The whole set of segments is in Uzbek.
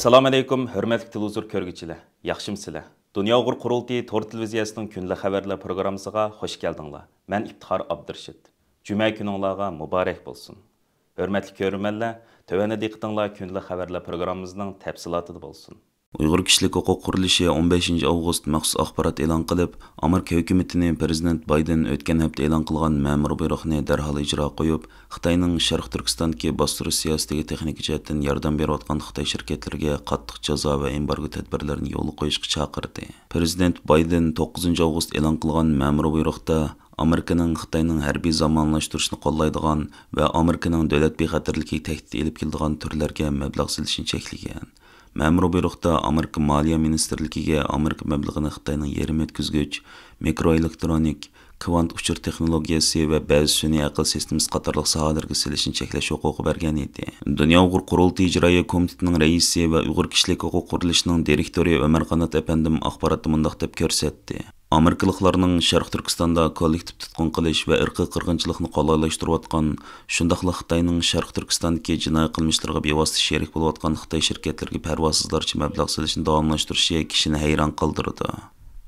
Assalamu alaykum, hörmətli televizor көрgüçiler. Yaxşımsızlar. Dünya Uyghur Qurultayı Tor televiziyasının günlük xəbərlər proqramısına xoş gəldinglar. Mən İftixar Abdurşid. Cümə gününlərə mübarək bolsun. Hörmətli görürmənlər, tövəndə diqqətinizlər günlük xəbərlər proqramımızın təfsilatı bolsun. Uyghur Kişilik Hüquq Quruluşu 15 avgust maxsus axbarat e'lon qilib, Amerika hukumatini Prezident Bayden o'tgan hafta e'lon qilgan ma'mur buyruqni darhol ijro qo'yib, Xitoyning Sharq Turkistondagi bostirish siyosatiga texnik jihatdan yordam berayotgan Xitoy shirkatlariga qattiq jazo va embargo tadbirlarini yo'l qo'yishga chaqirdi. Prezident Bayden 9 avgust e'lon qilgan ma'mur buyruqda Amerikaning Xitoyning harbiy zamonlashtirishni qo'llaydigan va Amerikaning davlat bexatarligiga tahdid elib keladigan turlarga mablag' silishni cheklagan. Ma'mur buyruqda Amerika Moliya Ministerligiga Amerika mablag'ini Xitoyning yerim o'tkazgich, mikroelektronik, kvant uchur texnologiyasi va ba'zi sun'iy aql sistemasi qatorliq sohalarga silishni cheklash huquqi bergan edi. Dunyo Uyg'ur Qurultayı ijroiya komitetining raisi va Uyg'ur Kishilik Huquq Qurilishining direktori Ömer Qanat apandim axborotni mundaq deb ko'rsatdi. Amerikalıqlarning Sharq Turkistonda kollektiv tutqun qilish va irqiy qirg'inchilikni qo'llashtirayotgan, shundaqla Xitoyning Sharq Turkistondagi jinoiy qilmishlarga bevosita sherik bo'layotgan Xitoy shirkatlariga parvozsizlarcha mablag' solishni davomlashtirishi kishini hayron qoldirdi.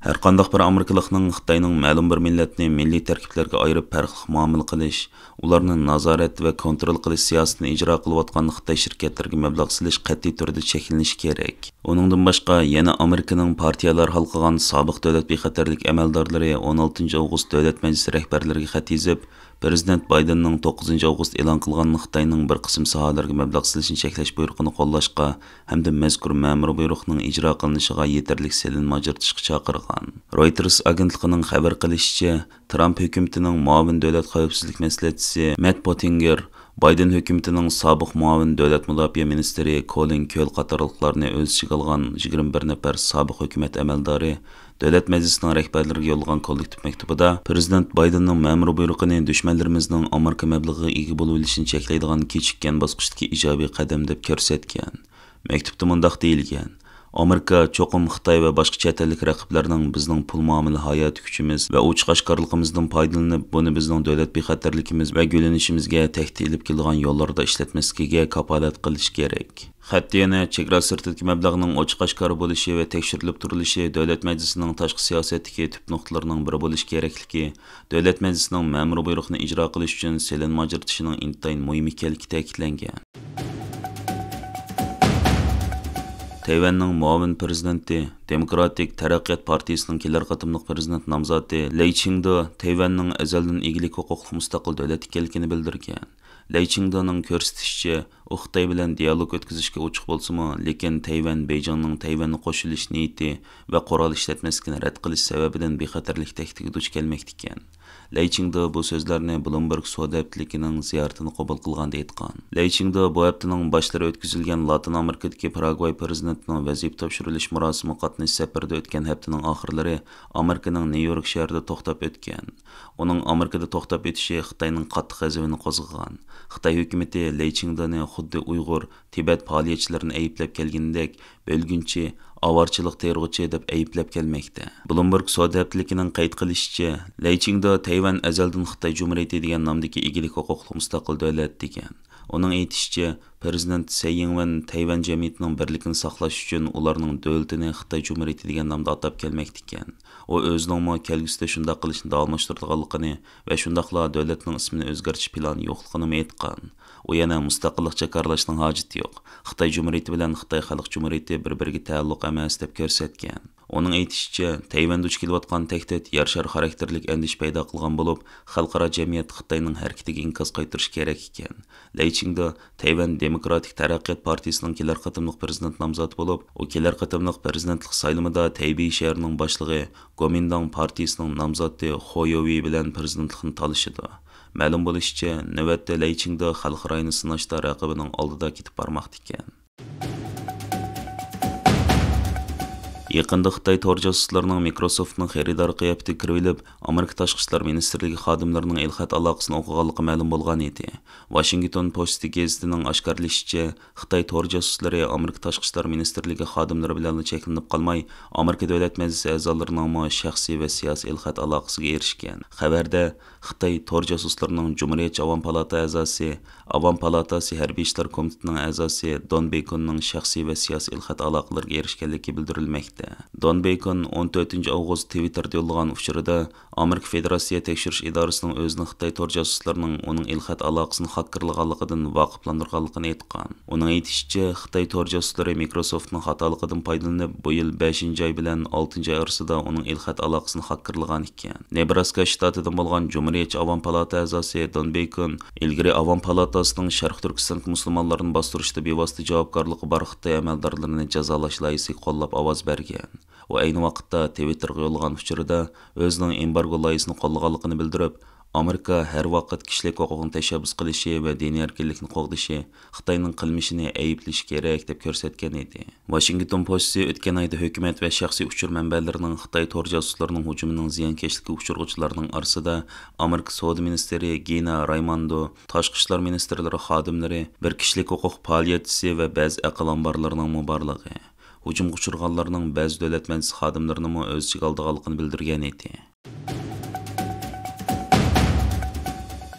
Her qandaq bir Amerikalıqning Xitoyning ma'lum bir millatni milliy tarkiblarga ayirib farqli muomala qilish, ularni nazorat va kontrol qilish siyosatini ijro qilayotgan Xitoy shirkatlariga mablag' solish qat'iy turda cheklanishi kerak. Uningdan boshqa yana Amerikaning partiyalar halqagan sobiq davlat bexatarlik amaldorlari 16 avgust davlat majlisi rahbarlariga xat yozib, Prezident Baydenning 9 avgust e'lon qilgan Xitoyning bir qism sohalarga mablag' solishni cheklash buyrug'ini qo'llashga hamda mazkur ma'mur buyruqning ijro qilinishiga yetarli selinma ajratishga chaqirgan. Reuters agentligining xabar qilishicha, Trump hukumatining muavin davlat xavfsizlik maslahatchisi Matt Pottinger Biden hukumatining sobiq muavin davlat mudofaa ministri Colin Kahl qatorliqlarni o'z ichiga olgan 21 nafar sobiq hukumat amaldori Davlat Majlisining rahbarlariga yo'llagan kollektiv maktubida Prezident Baydenning ma'mur buyrug'ini dushmanlarimizning Amerika mablag'iga ega bo'lishini cheklaydigan kechikkan bosqichdagi ijobiy qadam deb ko'rsatgan. Maktubda mundaq deyilgan: Amerika cho'qim Xitoy va boshqa chet ellik raqiblarning bizning pul muomala hayot kuchimiz va ochiq oshkorligimizdan foydalanib, buni bizning davlat bexatarligimiz va gullanishimizga tahdid elib kelgan yo'llarda ishlatmasligiga kafolat qilish kerak. Xatda yana chegara sirtidagi mablag'ning ochiq oshkor bo'lishi va tekshirilib turilishi davlat majlisining tashqi siyosatdagi tub nuqtalarining biri bo'lishi kerakligi, davlat majlisining ma'mur buyruqni ijro qilish uchun selinma ajratishining intayin muhim ekanligi ta'kidlangan. Tayvanning muavin prezidenti, Demokratik Taraqqiyot partiyasining kelar qatimliq prezident nomzodi Lei Chingde Tayvanning azaldan egilik huquqli mustaqil davlat ekanligini bildirgan. Lei Chingdening ko'rsatishicha, u Xitoy bilan dialog o'tkazishga ochiq bo'lsa-mu, lekin Tayvan Beyjingning Tayvanni qo'shilish niyati va qurol ishlatmasligini rad qilish sababidan bexatarlik tahdidiga duch kelmoqda ekan. Lei Chingde bu so'zlarni Bloomberg savdo haftaligining ziyoratini qabul qilganda aytgan. Lei Chingde bu haftaning boshlari o'tkazilgan Latin Amerikadagi Paragvay prezidentining vazifa topshirilish marosimiga qatnash safarida o'tgan haftaning oxirlari Amerikaning Nyu-York shahrida to'xtab o'tgan. Uning Amerikada to'xtab o'tishi Xitoyning qattiq g'azabini qo'zg'agan. Xitoy hukumatı Lei Chingdeni xuddi Uyg'ur, Tibet faoliyatchilarini ayblab kelgandek, bo'lgunchi, avarchilik terg'uchi deb ayblab kelmoqda. Bloomberg savdo haftaligining qayd qilishicha, Lei Chingde Tayvan azaldan Xitoy Jumhuriyati degan nomdagi egilik huquqli mustaqil davlat degan. Uning aytishicha, Prezident Tsai Ing-wen Tayvan jamiyatining birligini saqlash uchun ularning davlatini Xitoy Jumhuriyati degan nomda atab kelmoqda ekan. U o'zining kelgusida shunday qilishni davomlashtiradiganligini va shundaqla davlatning ismini o'zgartirish plani yo'qligini aytgan. U yana mustaqillik jakarlashning hojati yo'q. Xitoy Jumhuriyati bilan Xitoy Xalq Jumhuriyati bir-biriga taalluq emas deb ko'rsatgan. Uning aytishicha, Tayvan duch kelayotgan tahdid yer shari xarakterlik andish paydo qilgan bo'lib, xalqaro jamiyat Xitoyning harakatiga inqoz qaytarish kerak ekan. Lei Chingde Tayvan Demokratik Taraqqiyot partiyasining kelar qatimliq prezident nomzodi bo'lib, u kelar qatimliq prezidentlik saylovida Taybey shahrining boshlig'i Kuomintang partiyasining nomzodi Ho Youwei bilan prezidentlikni talashidi. Ma'lum bo'lishicha, navbatda Lei Chingde xalqaro sinashda raqibining oldida ketib bormoqda ekan. Yaqında Xitoy tor josuslarining Microsoftning xaridor qiyofatiga kirib, Amerika Tashqi ishlar ministrligi xodimlarining el-xat aloqasini o'qiganligi ma'lum bo'lgan edi. Washington Post gazetining oshkorlashicha, Xitoy tor josuslari Amerika Tashqi ishlar ministrligi xodimlari bilan cheklanib qolmay, Amerika davlat majlisi a'zolarining shaxsiy va siyosiy el-xat aloqasiga erishgan. Xabarda Xitoy tor josuslarining Jumhuriyatchi Avam palata a'zosi Avam palatasi Hərbi İşlər Komitetining a'zosi Don Bekonning shaxsiy va siyosiy ilxat aloqalarga erishganligi bildirilmoqda. Don Bekon 14 avgust Twitterda yo'llagan uchurida Amerika Federatsiya tekshirish idorasining o'zini Xitoy tor josuslarining uning ilxat aloqasini xakkirlaganligidan vaqiflantirganligini aytgan. Uning aytishicha, Xitoy tor josuslari Microsoftning xatoligidan foydalanib, bu yil 5-oy bilan 6-oy orasida uning ilxat aloqasini xakkirlagan ekan. Nebraska shtatidan bo'lgan Jumhuriyatchi Avam palata a'zosi Don Bekon ilgari Avam palatasining Sharq Turkiston musulmonlarini bostirishda bevosita javobgarligi bor Xitoy amaldorlarini jazolash loyihasiga qo'llab ovoz bergan. U ayni vaqtda Twitterga yo'llagan uchurida o'zining embargo loyihasini qo'llaganligini bildirib, Amerika har vaqt kishilik huquqini tashabbus qilishi va diniy erkinlikni qo'g'dishi Xitoyning qilmishini ayblish kerak deb ko'rsatgan edi. Washington Post o'tgan oyda hukumat va shaxsiy uchur manbalarining Xitoy tor josuslarining hujumining ziyonkashligi uchurg'uvchilarining orasida Amerika Savdo ministri Gina Raimondo, tashqi ishlar ministrlari xodimlari, bir kishilik huquq faoliyatchisi va ba'zi aql omborlarining muborlig'i. Hujumga uchirganlarning ba'zi davlat majlisi xodimlarini o'z ichiga olganligini bildirgan edi.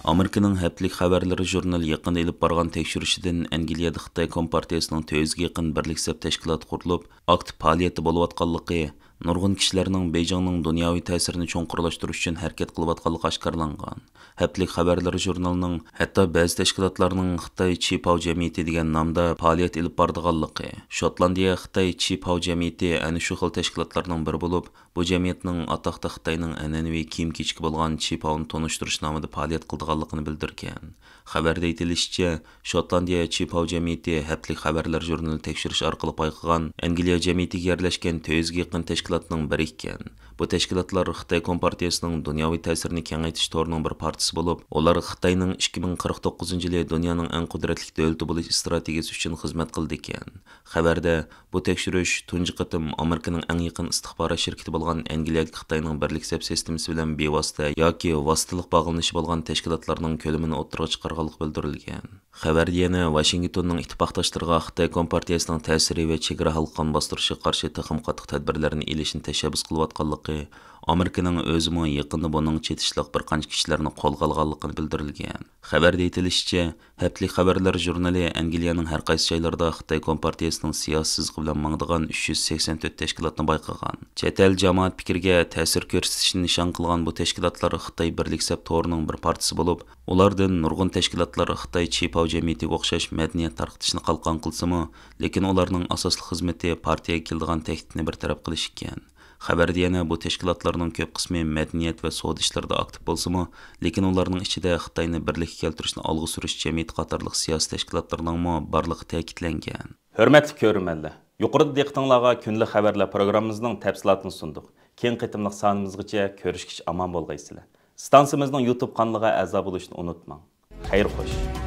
Amerikaning Haftalik xabarlari jurnali yaqinda elib borgan tekshirishidan Angliyada Xitoy Kompartiyasining 400 ga yaqin birlik hisob tashkiloti qurilib, aktiv faoliyati bo'layotganligi, nurg'un kishilarning Beijingning dunyoviy ta'sirini cho'nqurlashtirish uchun harakat qilayotganligi oshkorlangan. Haftalik xabarlari jurnalining hatto ba'zi tashkilotlarning Xitoy Chipao jamiyati degan nomda faoliyat elib bordiganligi, Shotlandiya Xitoy Chipao jamiyati ana shu xil tashkilotlarning biri bo'lib, bu jamiyatning atoqda Xitoyning an'anaviy kiyim-kechki bo'lgan Chipao'ni tonishtirish nomida faoliyat qilganligini bildirgan. Xabarda aytilishicha, Shotlandiya Chipao jamiyati Haftalik xabarlar jurnali tekshirish orqali payqagan Angliya jamiyatiga yerlashgan 400 ga yaqin tashkilotning biri ekan. Bu tashkilotlar Xitoy Kompartiyasining dunyoviy ta'sirini kengaytirish torining bir partiyasi bo'lib, ular Xitoyning 2049-yili dunyoning eng qudratli davlati bo'lish strategiyasi uchun xizmat qildi ekan. Xabarda bu tekshirish tunji qatim Amerikaning eng yaqin istixborot shirkati bo'lgan Angliyaga Xitoyning birlik hisob sistemasi bilan bevosita yoki vositalik bog'lanishi bo'lgan tashkilotlarning ko'lamini o'ttirg'a chiqarganligi bildirilgan. Xabarda yana Washingtonning ittifoqdoshlariga Xitoy Kompartiyasining ta'siri va chegara halqon bostirishiga qarshi taxim qattiq tadbirlarni elishni tashabbus qilayotganligi, Amerikaning o'zimi yaqinda buning chetishliq bir qancha kishilarni qo'lga olganligini bildirilgan. Xabarda aytilishicha, Haftalik xabarlar jurnali Angliyaning har qaysi joylarida Xitoy Kompartiyasining siyosiy sizig'i bilan mangdigan 384 tashkilotni bayqagan. Chet el jamoat fikriga ta'sir ko'rsatishni nishon qilgan bu tashkilotlar Xitoy birlik hisob torining bir partiyasi bo'lib, ulardan nurg'un tashkilotlar Xitoy Chipao jamiyatiga o'xshash madaniyat tarqatishni qalqon qilsa-mu, lekin ularning asosli xizmati partiyaga keladigan tahdidni bartaraf qilish ekan. Xabarda yana bu tashkilotlarning ko'p qismi madaniyat va savdo ishlarida aktiv bo'lsa-mu, lekin ularning ichida Xitoyni birlikka keltirishni olg'a surish jamiyati qatorliq siyosiy tashkilotlarning borligi ta'kidlangan. Hurmatli ko'rmanlar, yuqorida diqqatingizga kunlik xabarlar programmamizning tafsilotini sundik. Keng qitimliq sonimizgacha ko'rishgich omon bo'lgaysizlar. Stansiyamizning YouTube kanaliga a'zo bo'lishni unutmang. Xayr xo'sh.